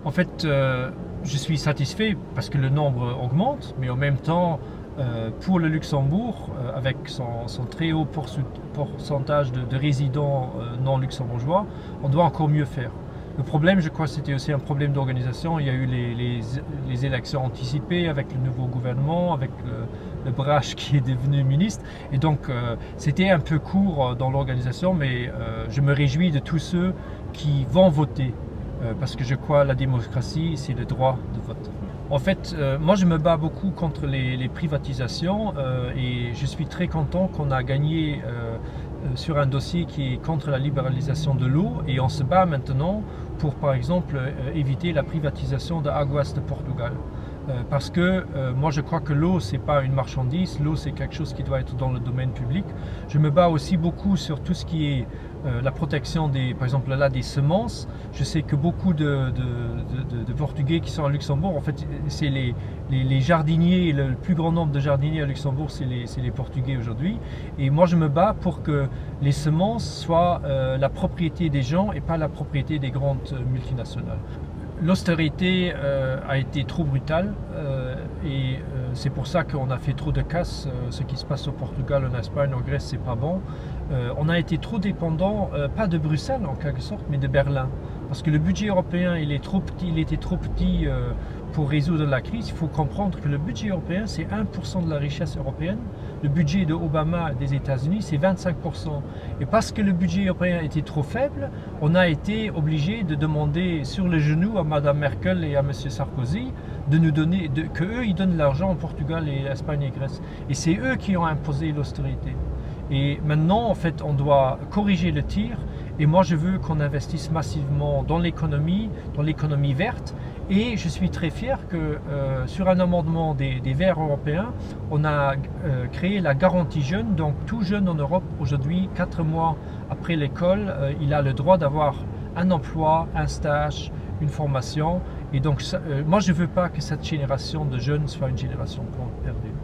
En fait, je suis satisfait parce que le nombre augmente, mais en même temps, pour le Luxembourg, avec son très haut pourcentage de résidents non luxembourgeois, on doit encore mieux faire. Le problème, je crois, c'était aussi un problème d'organisation. Il y a eu les élections anticipées avec le nouveau gouvernement, avec le Brach qui est devenu ministre. Et donc, c'était un peu court dans l'organisation, mais je me réjouis de tous ceux qui vont voter. Parce que je crois que la démocratie, c'est le droit de vote. En fait, moi je me bats beaucoup contre les privatisations et je suis très content qu'on a gagné sur un dossier qui est contre la libéralisation de l'eau et on se bat maintenant pour par exemple éviter la privatisation de Aguas de Portugal. Parce que moi je crois que l'eau c'est pas une marchandise, l'eau c'est quelque chose qui doit être dans le domaine public. Je me bats aussi beaucoup sur tout ce qui est la protection par exemple là des semences. Je sais que beaucoup de Portugais qui sont à Luxembourg, en fait c'est les jardiniers, le plus grand nombre de jardiniers à Luxembourg c'est les Portugais aujourd'hui. Et moi je me bats pour que les semences soient la propriété des gens et pas la propriété des grandes multinationales. L'austérité a été trop brutale et c'est pour ça qu'on a fait trop de casse. Ce qui se passe au Portugal, en Espagne, en Grèce, c'est pas bon. On a été trop dépendant, pas de Bruxelles en quelque sorte, mais de Berlin. Parce que le budget européen, il était trop petit pour résoudre la crise. Il faut comprendre que le budget européen, c'est 1% de la richesse européenne. Le budget de Obama des États-Unis, c'est 25%. Et parce que le budget européen était trop faible, on a été obligé de demander sur le genou à Mme Merkel et à M. Sarkozy de nous donner, qu'eux, ils donnent l'argent au Portugal et Espagne et Grèce. Et c'est eux qui ont imposé l'austérité. Et maintenant, en fait, on doit corriger le tir. Et moi, je veux qu'on investisse massivement dans l'économie verte. Et je suis très fier que sur un amendement des Verts européens, on a créé la garantie jeune. Donc, tout jeune en Europe, aujourd'hui, 4 mois après l'école, il a le droit d'avoir un emploi, un stage, une formation. Et donc, moi, je ne veux pas que cette génération de jeunes soit une génération perdue.